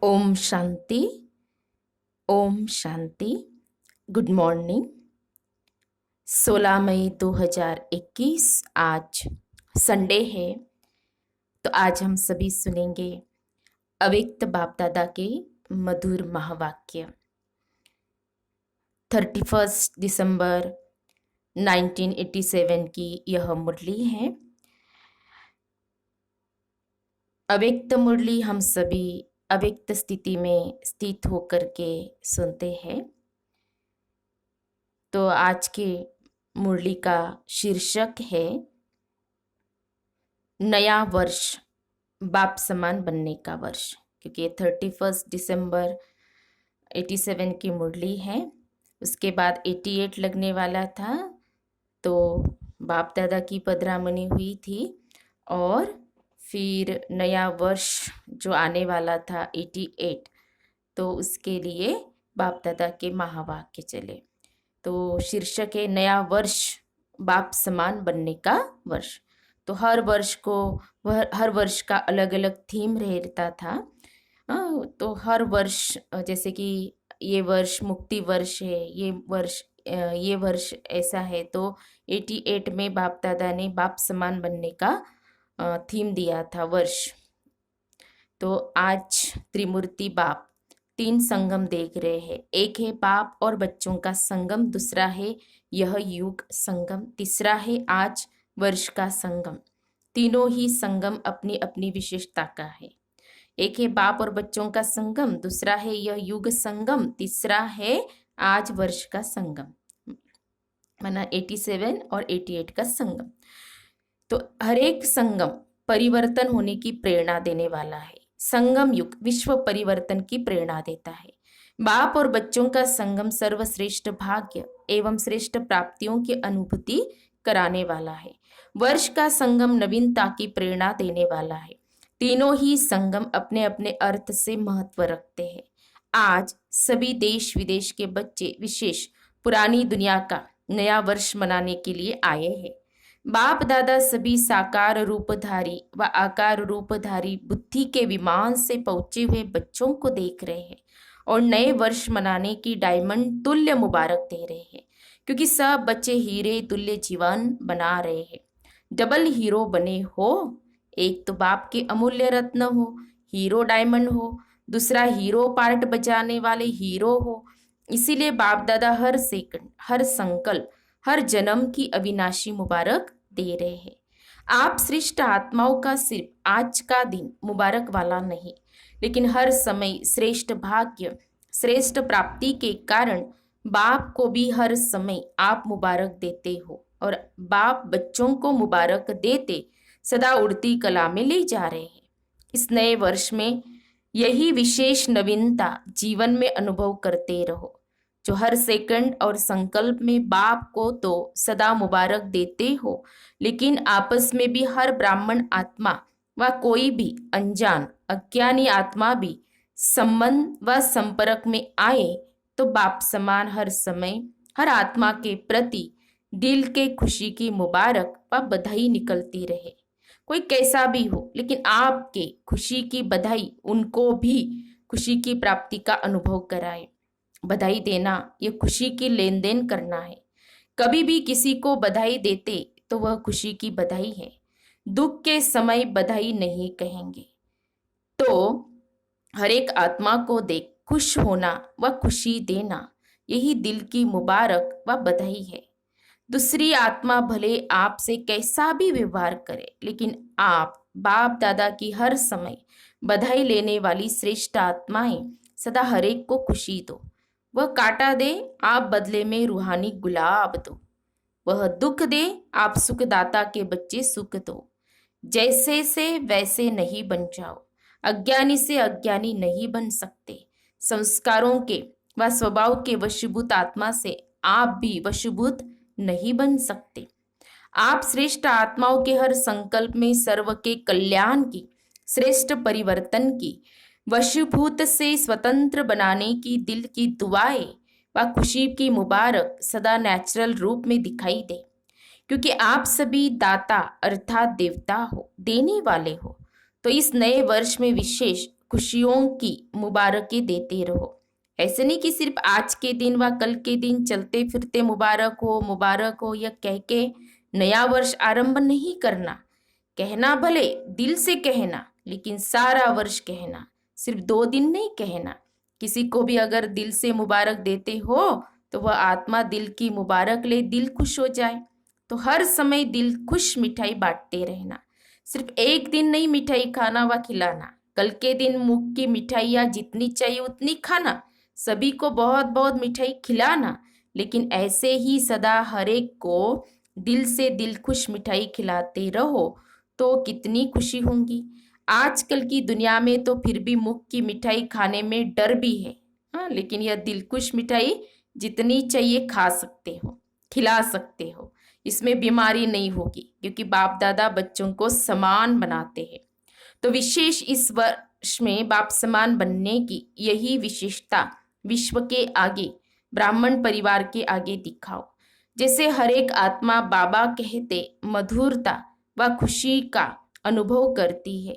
Om Shanti. Om Shanti. Good morning. 16 मई 2021 आज Sunday है। तो आज हम सभी सुनेंगे अव्यक्त बाप दादा के मधुर महावाक्य। 31 दिसंबर 1987 की यह मुरली है। अव्यक्त मुरली हम सभी अव्यक्त स्थिति में स्थित होकर के सुनते हैं। तो आज के मुरली का शीर्षक है नया वर्ष, बाप समान बनने का वर्ष। क्योंकि 31 दिसंबर 87 की मुरली है, उसके बाद 88 लगने वाला था। तो बाप दादा की पधरामनी हुई थी और फिर नया वर्ष जो आने वाला था 88, तो उसके लिए बाप दादा के महावाक्य चले। तो शीर्षक है नया वर्ष, बाप समान बनने का वर्ष। तो हर वर्ष का अलग अलग थीम रहता था। तो हर वर्ष, जैसे कि ये वर्ष मुक्ति वर्ष है, ये वर्ष ऐसा है। तो 88 में बाप दादा ने बाप समान बनने का थीम दिया था वर्ष। तो आज त्रिमूर्ति बाप 3 संगम देख रहे हैं। एक है बाप और बच्चों का संगम, दूसरा है यह युग संगम, तीसरा है आज वर्ष का संगम। तीनों ही संगम अपनी अपनी विशेषता का है। एक है बाप और बच्चों का संगम, दूसरा है यह युग संगम, तीसरा है आज वर्ष का संगम, माना 87 और 88 का संगम। तो हर एक संगम परिवर्तन होने की प्रेरणा देने वाला है। संगम युग विश्व परिवर्तन की प्रेरणा देता है। बाप और बच्चों का संगम सर्वश्रेष्ठ भाग्य एवं श्रेष्ठ प्राप्तियों की अनुभूति कराने वाला है। वर्ष का संगम नवीनता की प्रेरणा देने वाला है। तीनों ही संगम अपने अपने अर्थ से महत्व रखते हैं। आज सभी देश विदेश के बच्चे विशेष पुरानी दुनिया का नया वर्ष मनाने के लिए आए हैं। बाप दादा सभी साकार रूपधारी व आकार रूपधारी बुद्धि के विमान से पहुंचे हुए बच्चों को देख रहे हैं और नए वर्ष मनाने की डायमंड तुल्य मुबारक दे रहे हैं। क्योंकि सब बच्चे हीरे तुल्य जीवन बना रहे हैं। डबल हीरो बने हो। एक तो बाप के अमूल्य रत्न हो, हीरो डायमंड हो, दूसरा हीरो पार्ट बजाने वाले हीरो हो। इसीलिए बाप दादा हर सेकंड, हर संकल्प, हर जन्म की अविनाशी मुबारक दे रहे हैं। आप श्रेष्ठ आत्माओं का सिर्फ आज का दिन मुबारक वाला नहीं, लेकिन हर समय श्रेष्ठ भाग्य, श्रेष्ठ प्राप्ति के कारण बाप को भी हर समय आप मुबारक देते हो और बाप बच्चों को मुबारक देते सदा उड़ती कला में ले जा रहे हैं। इस नए वर्ष में यही विशेष नवीनता जीवन में अनुभव करते रहो, जो हर सेकंड और संकल्प में बाप को तो सदा मुबारक देते हो, लेकिन आपस में भी हर ब्राह्मण आत्मा व कोई भी अनजान अज्ञानी आत्मा भी संबंध व संपर्क में आए तो बाप समान हर समय हर आत्मा के प्रति दिल के खुशी की मुबारक व बधाई निकलती रहे। कोई कैसा भी हो, लेकिन आपके खुशी की बधाई उनको भी खुशी की प्राप्ति का अनुभव कराए। बधाई देना ये खुशी की लेन देन करना है। कभी भी किसी को बधाई देते तो वह खुशी की बधाई है। दुख के समय बधाई नहीं कहेंगे। तो हर एक आत्मा को देख खुश होना व खुशी देना, यही दिल की मुबारक व बधाई है। दूसरी आत्मा भले आपसे कैसा भी व्यवहार करे, लेकिन आप बाप दादा की हर समय बधाई लेने वाली श्रेष्ठ आत्माएं सदा हर एक को खुशी दो। वह कांटा दे, आप बदले में रूहानी गुलाब दो। वह दुख दे, आप सुखदाता के बच्चे सुख दो। जैसे से वैसे नहीं बन जाओ। अज्ञानी से अज्ञानी नहीं बन सकते। संस्कारों के व स्वभाव के वशीभूत आत्मा से आप भी वशीभूत नहीं बन सकते। आप श्रेष्ठ आत्माओं के हर संकल्प में सर्व के कल्याण की, श्रेष्ठ परिवर्तन की, वशीभूत से स्वतंत्र बनाने की दिल की दुआएं व खुशी की मुबारक सदा नेचुरल रूप में दिखाई दे। क्योंकि आप सभी दाता अर्थात देवता हो, देने वाले हो। तो इस नए वर्ष में विशेष खुशियों की मुबारकें देते रहो। ऐसे नहीं कि सिर्फ आज के दिन व कल के दिन चलते फिरते मुबारक हो यह कह के नया वर्ष आरंभ नहीं करना। कहना भले दिल से कहना, लेकिन सारा वर्ष कहना, सिर्फ 2 दिन नहीं कहना। किसी को भी अगर दिल से मुबारक देते हो तो वह आत्मा दिल की मुबारक ले, दिल खुश हो जाए। तो हर समय दिल खुश मिठाई बांटते रहना। सिर्फ एक दिन नहीं मिठाई खाना व खिलाना, कल के दिन मुख की मिठाइयाँ जितनी चाहिए उतनी खाना, सभी को बहुत बहुत मिठाई खिलाना। लेकिन ऐसे ही सदा हर एक को दिल से दिल खुश मिठाई खिलाते रहो तो कितनी खुशी होंगी। आजकल की दुनिया में तो फिर भी मुख की मिठाई खाने में डर भी है। हाँ, लेकिन यह दिलखुश मिठाई जितनी चाहिए खा सकते हो, खिला सकते हो, इसमें बीमारी नहीं होगी, क्योंकि बाप दादा बच्चों को समान बनाते हैं। तो विशेष इस वर्ष में बाप समान बनने की यही विशेषता विश्व के आगे, ब्राह्मण परिवार के आगे दिखाओ। जैसे हर एक आत्मा बाबा कहते मधुरता व खुशी का अनुभव करती है।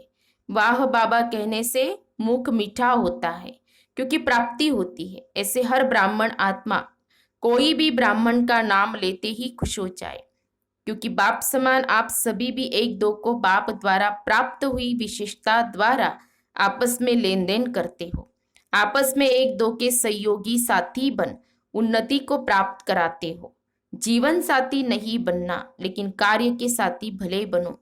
वाह बाबा कहने से मुख मीठा होता है, क्योंकि प्राप्ति होती है। ऐसे हर ब्राह्मण आत्मा कोई भी ब्राह्मण का नाम लेते ही खुश हो जाए, क्योंकि बाप समान आप सभी भी एक दो को बाप द्वारा प्राप्त हुई विशेषता द्वारा आपस में लेन देन करते हो। आपस में एक दो के सहयोगी साथी बन उन्नति को प्राप्त कराते हो। जीवन साथी नहीं बनना, लेकिन कार्य के साथी भले बनो।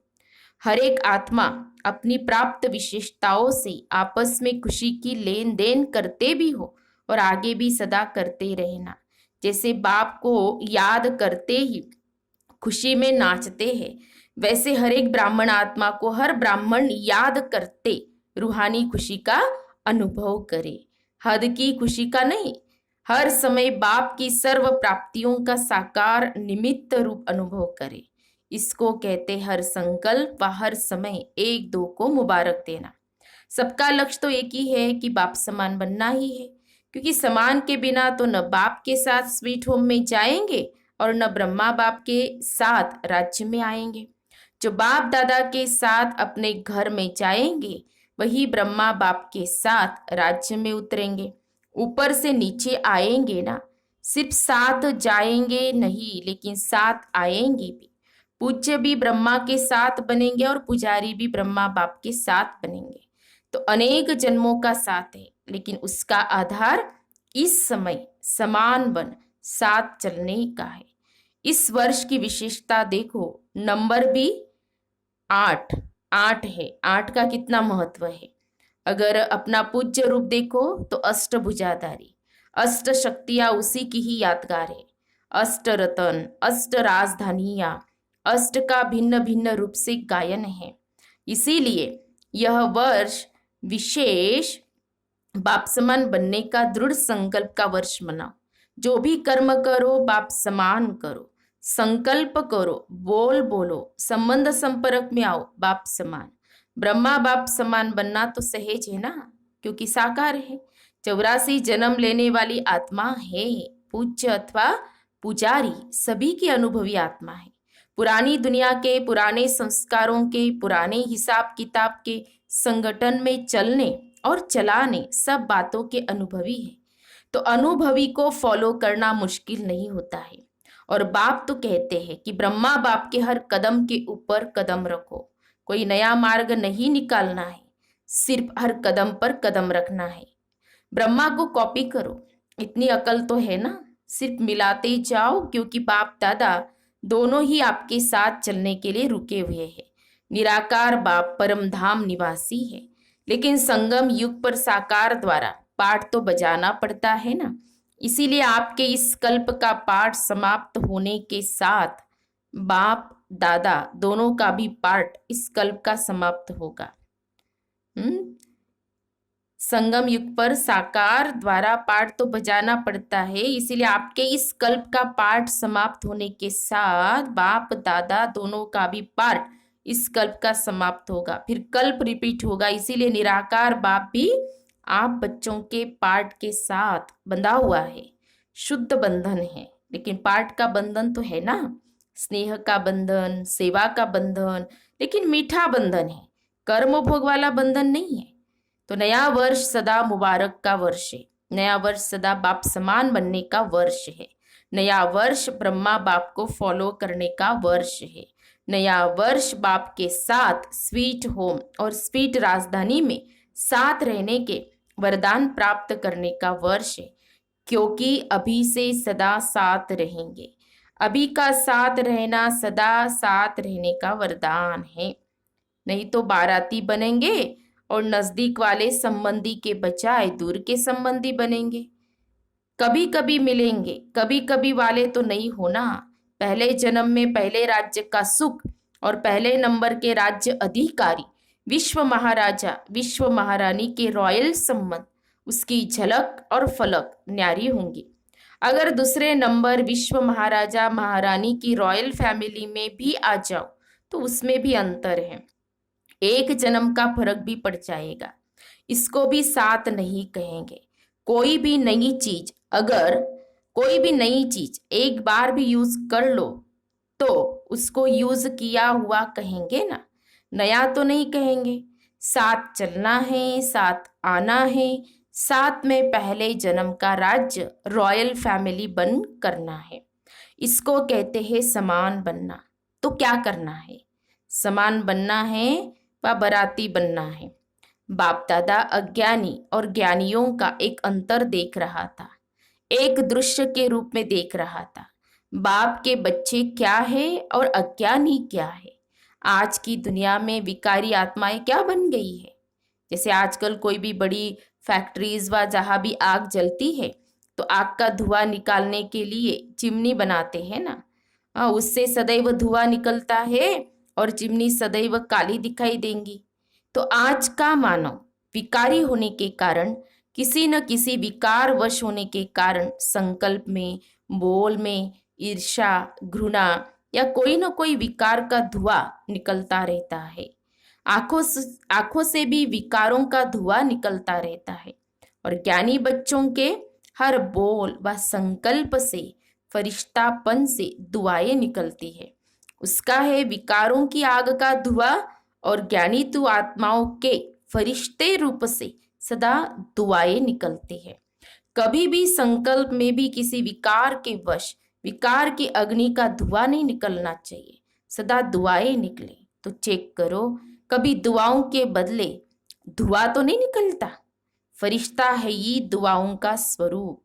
हर एक आत्मा अपनी प्राप्त विशेषताओं से आपस में खुशी की लेन देन करते भी हो और आगे भी सदा करते रहना। जैसे बाप को याद करते ही खुशी में नाचते हैं, वैसे हर एक ब्राह्मण आत्मा को हर ब्राह्मण याद करते रूहानी खुशी का अनुभव करे। हद की खुशी का नहीं, हर समय बाप की सर्व प्राप्तियों का साकार निमित्त रूप अनुभव करे। इसको कहते हर संकल्प व हर समय एक दो को मुबारक देना। सबका लक्ष्य तो एक ही है कि बाप समान बनना ही है, क्योंकि समान के बिना तो न बाप के साथ स्वीट होम में जाएंगे और न ब्रह्मा बाप के साथ राज्य में आएंगे। जो बाप दादा के साथ अपने घर में जाएंगे वही ब्रह्मा बाप के साथ राज्य में उतरेंगे। ऊपर से नीचे आएंगे ना, सिर्फ साथ जाएंगे नहीं, लेकिन साथ आएंगे भी। पूज्य भी ब्रह्मा के साथ बनेंगे और पुजारी भी ब्रह्मा बाप के साथ बनेंगे। तो अनेक जन्मों का साथ है, लेकिन उसका आधार इस समय समान बन साथ चलने का है। इस वर्ष की विशेषता देखो, नंबर भी 8 है। 8 का कितना महत्व है। अगर अपना पूज्य रूप देखो तो अष्टभुजाधारी, अष्ट शक्तियां उसी की ही यादगार है। अष्ट रतन, अष्ट राजधानियां, अष्ट का भिन्न भिन्न रूप से गायन है। इसीलिए यह वर्ष विशेष बाप समान बनने का दृढ़ संकल्प का वर्ष मनाओ। जो भी कर्म करो बाप समान करो, संकल्प करो, बोलो, संबंध संपर्क में आओ बाप समान। ब्रह्मा बाप समान बनना तो सहज है ना, क्योंकि साकार है। 84 जन्म लेने वाली आत्मा है। पूज्य अथवा पुजारी सभी की अनुभवी आत्मा है। पुरानी दुनिया के पुराने संस्कारों के पुराने हिसाब किताब के संगठन में चलने और चलाने सब बातों के अनुभवी है। तो अनुभवी को फॉलो करना मुश्किल नहीं होता है। और बाप तो कहते हैं कि ब्रह्मा बाप के हर कदम के ऊपर कदम रखो। कोई नया मार्ग नहीं निकालना है, सिर्फ हर कदम पर कदम रखना है। ब्रह्मा को कॉपी करो, इतनी अकल तो है ना, सिर्फ मिलाते जाओ, क्योंकि बाप दादा दोनों ही आपके साथ चलने के लिए रुके हुए हैं। निराकार बाप परम धाम निवासी है, लेकिन संगम युग पर साकार द्वारा पाठ तो बजाना पड़ता है ना। इसीलिए आपके इस कल्प का पाठ समाप्त होने के साथ बाप दादा दोनों का भी पाठ इस कल्प का समाप्त होगा। संगम युग पर साकार द्वारा पाठ तो बजाना पड़ता है, इसीलिए आपके इस कल्प का पाठ समाप्त होने के साथ बाप दादा दोनों का भी पाठ इस कल्प का समाप्त होगा। फिर कल्प रिपीट होगा। इसीलिए निराकार बाप भी आप बच्चों के पाठ के साथ बंधा हुआ है। शुद्ध बंधन है, लेकिन पाठ का बंधन तो है ना, स्नेह का बंधन, सेवा का बंधन, लेकिन मीठा बंधन है, कर्म भोग वाला बंधन नहीं है। तो नया वर्ष सदा मुबारक का वर्ष है। नया वर्ष सदा बाप समान बनने का वर्ष है। नया वर्ष ब्रह्मा बाप को फॉलो करने का वर्ष है। नया वर्ष बाप के साथ स्वीट होम और स्वीट राजधानी में साथ रहने के वरदान प्राप्त करने का वर्ष है, क्योंकि अभी से सदा साथ रहेंगे। अभी का साथ रहना सदा साथ रहने का वरदान है। नहीं तो बाराती बनेंगे और नजदीक वाले संबंधी के बजाय दूर के संबंधी बनेंगे। कभी कभी मिलेंगे, कभी कभी वाले तो नहीं होना। पहले जन्म में पहले राज्य का सुख और पहले नंबर के राज्य अधिकारी विश्व महाराजा विश्व महारानी के रॉयल संबंध, उसकी झलक और फलक न्यारी होंगी। अगर दूसरे नंबर विश्व महाराजा महारानी की रॉयल फैमिली में भी आ जाओ तो उसमें भी अंतर है, एक जन्म का फर्क भी पड़ जाएगा। इसको भी साथ नहीं कहेंगे। कोई भी नई चीज, अगर कोई भी नई चीज एक बार भी यूज कर लो तो उसको यूज किया हुआ कहेंगे ना, नया तो नहीं कहेंगे। साथ चलना है, साथ आना है, साथ में पहले जन्म का राज्य रॉयल फैमिली बन करना है। इसको कहते हैं समान बनना। तो क्या करना है? समान बनना है व बराती बनना है। बाप दादा अज्ञानी और ज्ञानियों का एक अंतर देख रहा था, एक दृश्य के रूप में देख रहा था। बाप के बच्चे क्या है और अज्ञानी क्या है। आज की दुनिया में विकारी आत्माएं क्या बन गई है। जैसे आजकल कोई भी बड़ी फैक्ट्रीज व जहाँ भी आग जलती है तो आग का धुआं निकालने के लिए चिमनी बनाते हैं ना, उससे सदैव धुआं निकलता है और चिमनी सदैव काली दिखाई देंगी। तो आज का मानव विकारी होने के कारण, किसी न किसी विकार वश होने के कारण संकल्प में, बोल में ईर्ष्या, घृणा या कोई न कोई विकार का धुआं निकलता रहता है। आंखों से भी विकारों का धुआं निकलता रहता है। और ज्ञानी बच्चों के हर बोल व संकल्प से, फरिश्तापन से दुआएं निकलती है। उसका है विकारों की आग का धुआं और ज्ञानी तु आत्माओं के फरिश्ते रूप से सदा दुआएं निकलती है। कभी भी संकल्प में भी किसी विकार के वश विकार की अग्नि का धुआं नहीं निकलना चाहिए, सदा दुआएं निकले। तो चेक करो, कभी दुआओं के बदले धुआं तो नहीं निकलता। फरिश्ता है ये दुआओं का स्वरूप,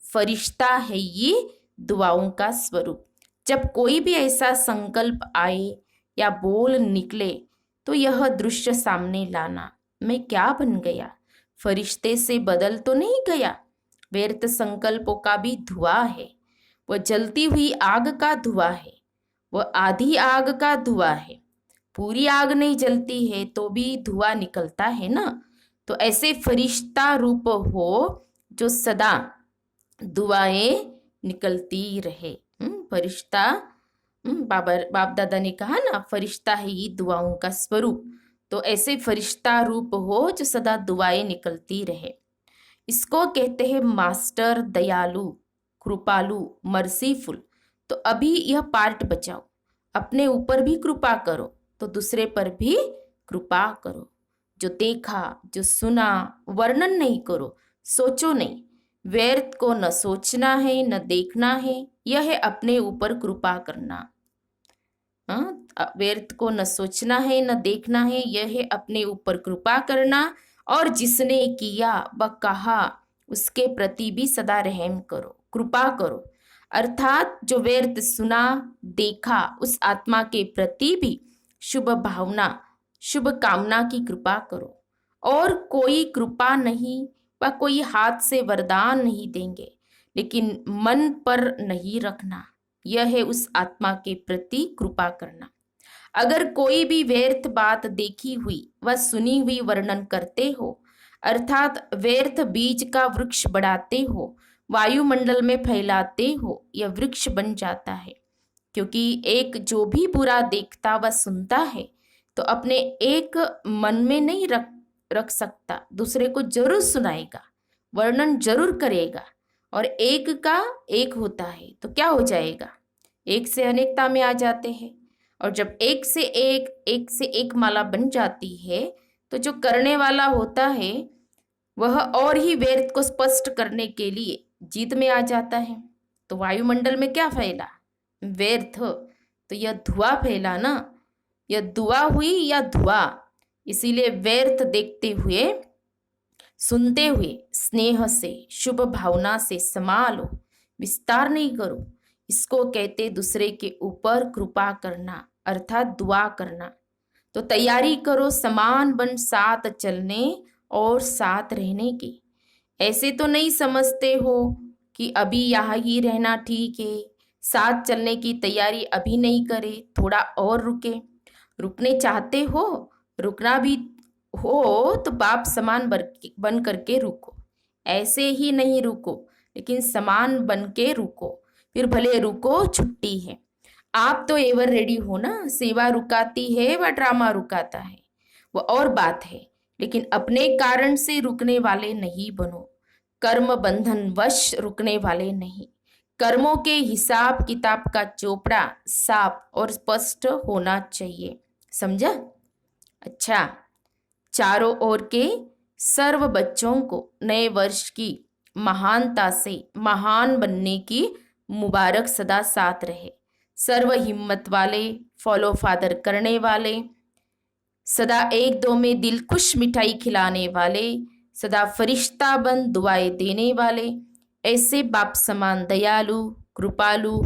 फरिश्ता है ये दुआओं का स्वरूप। जब कोई भी ऐसा संकल्प आए या बोल निकले तो यह दृश्य सामने लाना, मैं क्या बन गया, फरिश्ते से बदल तो नहीं गया। व्यर्थ संकल्पों का भी धुआं है, वह जलती हुई आग का धुआं है, वह आधी आग का धुआं है। पूरी आग नहीं जलती है तो भी धुआं निकलता है ना। तो ऐसे फरिश्ता रूप हो जो सदा दुआएं निकलती रहे। फरिश्ता, बाप दादा ने कहा ना, फरिश्ता है ये दुआओं का स्वरूप। तो ऐसे फरिश्ता रूप हो जो सदा दुआएं निकलती रहे। इसको कहते हैं मास्टर दयालु, कृपालु, मर्सीफुल। तो अभी यह पार्ट बचाओ, अपने ऊपर भी कृपा करो तो दूसरे पर भी कृपा करो। जो देखा, जो सुना, वर्णन नहीं करो, सोचो नहीं। व्यर्थ को न सोचना है न देखना है, यह है अपने ऊपर कृपा करना। व्यर्थ को न सोचना है न देखना है, यह है अपने ऊपर कृपा करना। और जिसने किया व कहा उसके प्रति भी सदा रहम करो, कृपा करो। अर्थात जो व्यर्थ सुना, देखा, उस आत्मा के प्रति भी शुभ भावना, शुभ कामना की कृपा करो। और कोई कृपा नहीं व कोई हाथ से वरदान नहीं देंगे, लेकिन मन पर नहीं रखना, यह है उस आत्मा के प्रति कृपा करना। अगर कोई भी व्यर्थ बात देखी हुई व सुनी हुई वर्णन करते हो, अर्थात व्यर्थ बीज का वृक्ष बढ़ाते हो, वायुमंडल में फैलाते हो, यह वृक्ष बन जाता है। क्योंकि एक जो भी बुरा देखता व सुनता है तो अपने एक मन में नहीं रख सकता, दूसरे को जरूर सुनाएगा, वर्णन जरूर करेगा। और एक का एक होता है तो क्या हो जाएगा, एक से अनेकता में आ जाते हैं। और जब एक से एक माला बन जाती है तो जो करने वाला होता है वह और ही व्यर्थ को स्पष्ट करने के लिए जीत में आ जाता है। तो वायुमंडल में क्या फैला? व्यर्थ। तो यह धुआं फैला ना, यह दुआ हुई या धुआं। इसीलिए व्यर्थ देखते हुए, सुनते हुए स्नेह से, शुभ भावना से संभालो, विस्तार नहीं करो। इसको कहते दूसरे के ऊपर कृपा करना, अर्थात दुआ करना। तो तैयारी करो समान बन साथ चलने और साथ रहने की। ऐसे तो नहीं समझते हो कि अभी यहाँ ही रहना ठीक है, साथ चलने की तैयारी अभी नहीं करे, थोड़ा और रुके। रुकने चाहते हो, रुकना भी हो तो बाप समान बन करके रुको। ऐसे ही नहीं रुको, लेकिन समान बन के रुको। फिर भले रुको, छुट्टी है। आप तो एवर रेडी हो ना, सेवा रुकाती है व ड्रामा रुकाता है, वो और बात है। लेकिन अपने कारण से रुकने वाले नहीं बनो, कर्म बंधन वश रुकने वाले नहीं। कर्मों के हिसाब किताब का चोपड़ा साफ और स्पष्ट होना चाहिए, समझा? अच्छा, चारों ओर के सर्व बच्चों को नए वर्ष की महानता से महान बनने की मुबारक सदा साथ रहे। सर्व हिम्मत वाले, फॉलो फादर करने वाले, सदा एक दो में दिल खुश मिठाई खिलाने वाले, सदा फरिश्ता बन दुआएं देने वाले, ऐसे बाप समान दयालु कृपालु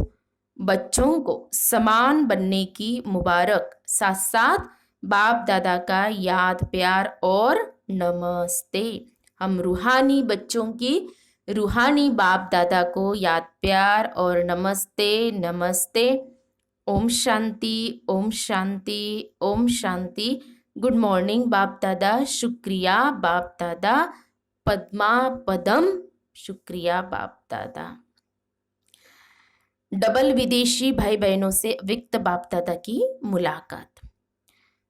बच्चों को समान बनने की मुबारक, साथ साथ बाप दादा का याद प्यार और नमस्ते। हम रूहानी बच्चों की रूहानी बाप दादा को याद प्यार और नमस्ते नमस्ते। ओम शांति, ओम शांति, ओम शांति। गुड मॉर्निंग बाप दादा, शुक्रिया बाप दादा, पद्मा पदम, शुक्रिया बाप दादा। डबल विदेशी भाई बहनों से व्यक्त बाप दादा की मुलाकात।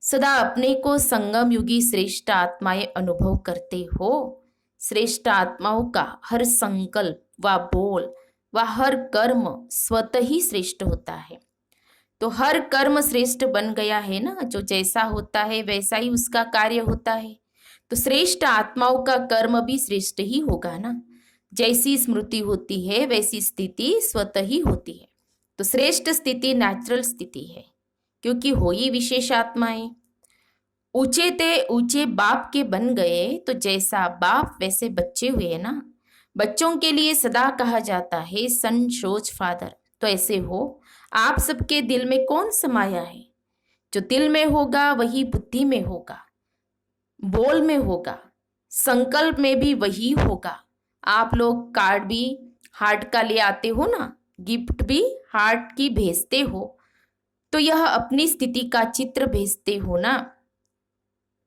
सदा अपने को संगम युगी श्रेष्ठ आत्माएं अनुभव करते हो। श्रेष्ठ आत्माओं का हर संकल्प व बोल व हर कर्म स्वतः ही श्रेष्ठ होता है। तो हर कर्म श्रेष्ठ बन गया है ना, जो जैसा होता है वैसा ही उसका कार्य होता है। तो श्रेष्ठ आत्माओं का कर्म भी श्रेष्ठ ही होगा ना। जैसी स्मृति होती है वैसी स्थिति स्वतः ही होती है। तो श्रेष्ठ स्थिति नेचुरल स्थिति है, क्योंकि हो ही विशेष आत्माएं। ऊंचे ते ऊंचे बाप के बन गए, तो जैसा बाप वैसे बच्चे हुए ना। बच्चों के लिए सदा कहा जाता है सन सोच फादर। तो ऐसे हो, आप सबके दिल में कौन समाया है? जो दिल में होगा वही बुद्धि में होगा, बोल में होगा, संकल्प में भी वही होगा। आप लोग कार्ड भी हार्ट का ले आते हो ना, गिफ्ट भी हार्ट की भेजते हो, तो यह अपनी स्थिति का चित्र भेजते हो ना।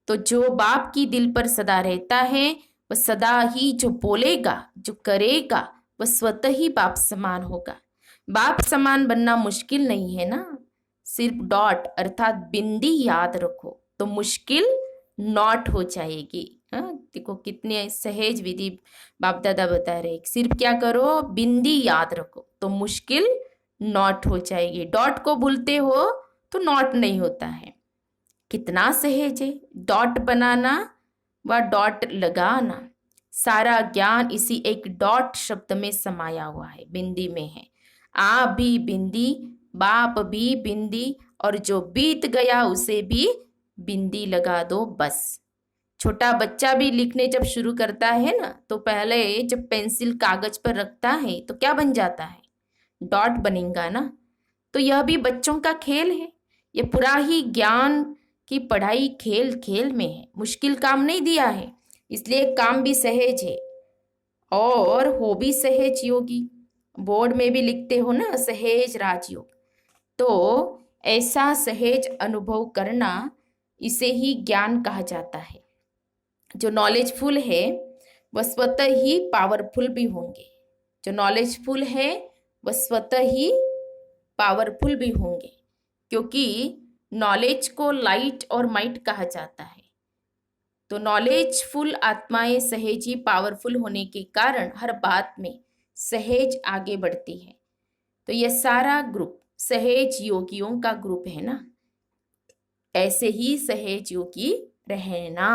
तो जो बाप की दिल पर सदा रहता है वह सदा ही जो बोलेगा, जो करेगा, वह स्वतः ही बाप समान होगा। बाप समान बनना मुश्किल नहीं है ना, सिर्फ डॉट अर्थात बिंदी याद रखो तो मुश्किल नॉट हो जाएगी। हाँ, देखो कितने सहज विधि बाप दादा बता रहे। सिर्फ क्या करो, बिंदी याद रखो तो मुश्किल नॉट हो जाएगी। डॉट को भूलते हो तो नॉट नहीं होता है। कितना सहज है डॉट बनाना व डॉट लगाना। सारा ज्ञान इसी एक डॉट शब्द में समाया हुआ है, बिंदी में है। आप भी बिंदी, बाप भी बिंदी, और जो बीत गया उसे भी बिंदी लगा दो बस। छोटा बच्चा भी लिखने जब शुरू करता है ना, तो पहले जब पेंसिल कागज पर रखता है तो क्या बन जाता है? डॉट बनेगा ना। तो यह भी बच्चों का खेल है। ये पूरा ही ज्ञान की पढ़ाई खेल खेल में है, मुश्किल काम नहीं दिया है, इसलिए काम भी सहज है और हो भी सहज योगी। बोर्ड में भी लिखते हो ना सहज राजयोग। तो ऐसा सहज अनुभव करना, इसे ही ज्ञान कहा जाता है। जो नॉलेजफुल है वह स्वतः ही पावरफुल भी होंगे। जो नॉलेजफुल है वह स्वतः ही पावरफुल भी होंगे, क्योंकि नॉलेज को लाइट और माइट कहा जाता है। तो नॉलेजफुल आत्माएं सहज ही पावरफुल होने के कारण हर बात में सहज आगे बढ़ती है। तो यह सारा ग्रुप सहज योगियों का ग्रुप है ना। ऐसे ही सहज योगी रहना।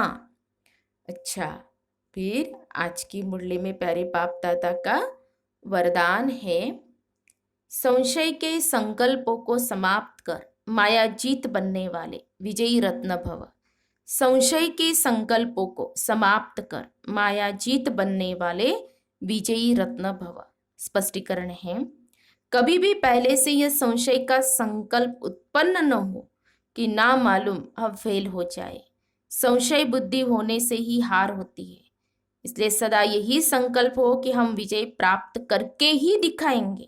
अच्छा, फिर आज की मुरली में प्यारे बाप दादा का वरदान है, संशय के संकल्पों को समाप्त कर मायाजीत बनने वाले विजयी रत्न भव। संशय के संकल्पों को समाप्त कर मायाजीत बनने वाले विजयी रत्न भव। स्पष्टीकरण है, कभी भी पहले से यह संशय का संकल्प उत्पन्न न हो कि ना मालूम अब फेल हो जाए। संशय बुद्धि होने से ही हार होती है। इसलिए सदा यही संकल्प हो कि हम विजय प्राप्त करके ही दिखाएंगे।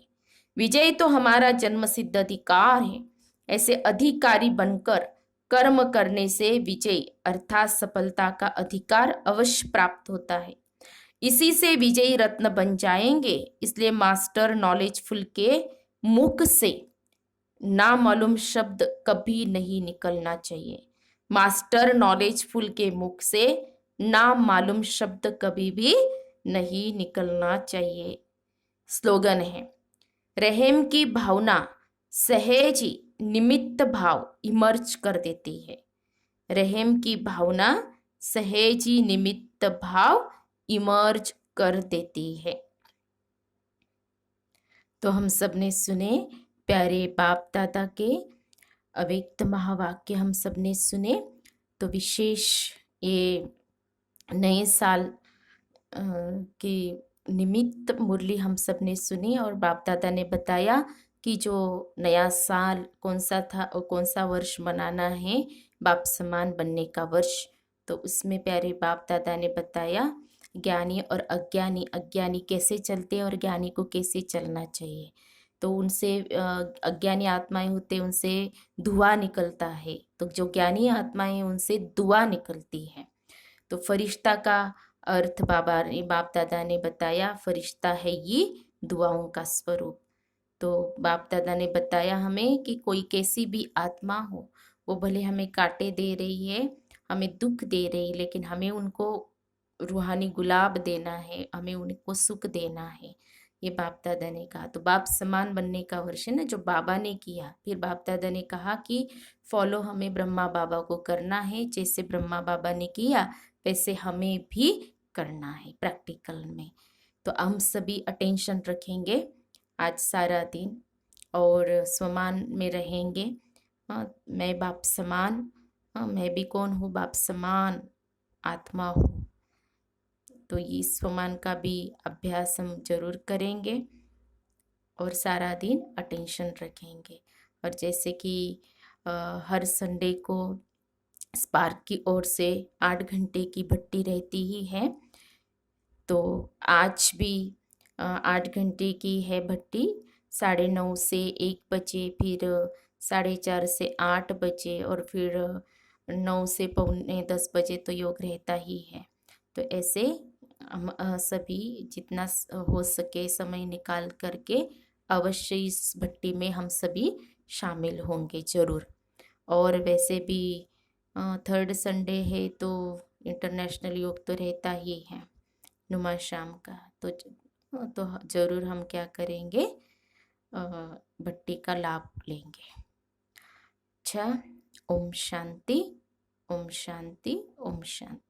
विजय तो हमारा जन्म सिद्ध अधिकार है। ऐसे अधिकारी बनकर कर्म करने से विजय अर्थात सफलता का अधिकार अवश्य प्राप्त होता है। इसी से विजयी रत्न बन जाएंगे। इसलिए मास्टर नॉलेजफुल के मुख से ना मालूम शब्द कभी नहीं निकलना चाहिए। मास्टर नॉलेजफुल के मुख से ना मालूम शब्द कभी भी नहीं निकलना चाहिए। स्लोगन है, रहम की भावना सहज ही निमित्त भाव इमर्ज कर देती है। रहम की भावना सहज ही निमित्त भाव इमर्ज कर देती है। तो हम सब ने सुने प्यारे बाप दादा के अव्यक्त महावाक्य, हम सब ने सुने। तो विशेष ये नए साल की निमित्त मुरली हम सब ने सुनी और बाप दादा ने बताया कि जो नया साल कौन सा था और कौन सा वर्ष मनाना है, बाप समान बनने का वर्ष। तो उसमें प्यारे बाप दादा ने बताया ज्ञानी और अज्ञानी, अज्ञानी कैसे चलते हैं और ज्ञानी को कैसे चलना चाहिए। तो उनसे अज्ञानी आत्माएं होते हैं, उनसे धुआं निकलता है, तो जो ज्ञानी आत्माएं उनसे दुआ निकलती है। तो फरिश्ता का अर्थ बाप दादा ने बताया, फरिश्ता है ये दुआओं का स्वरूप। तो बाप दादा ने बताया हमें कि कोई कैसी भी आत्मा हो, वो भले हमें कांटे दे रही है, हमें दुख दे रही है, लेकिन हमें उनको रूहानी गुलाब देना है, हमें उनको सुख देना है, ये बाप दादा ने कहा। तो बाप समान बनने का वर्ष है ना, जो बाबा ने किया। फिर बाप दादा ने कहा कि फॉलो हमें ब्रह्मा बाबा को करना है, जैसे ब्रह्मा बाबा ने किया वैसे हमें भी करना है प्रैक्टिकल में। तो हम सभी अटेंशन रखेंगे आज सारा दिन और स्वमान में रहेंगे। मैं बाप समान, मैं भी कौन हूँ, बाप समान आत्मा हूँ। तो ये स्वमान का भी अभ्यास हम जरूर करेंगे और सारा दिन अटेंशन रखेंगे। और जैसे कि हर संडे को स्पार्क की ओर से 8 घंटे की भट्टी रहती ही है, तो आज भी 8 घंटे की है भट्टी। 9:30 से 1 बजे, फिर 4:30 से 8 बजे और फिर 9 से 9:45 बजे तो योग रहता ही है। तो ऐसे हम सभी जितना हो सके समय निकाल करके अवश्य इस भट्टी में हम सभी शामिल होंगे जरूर। और वैसे भी 3rd संडे है तो इंटरनेशनल योग तो रहता ही है नुमा शाम का। तो जरूर हम क्या करेंगे, भट्टी का लाभ लेंगे। अच्छा, ओम शांति, ओम शांति, ओम शांति।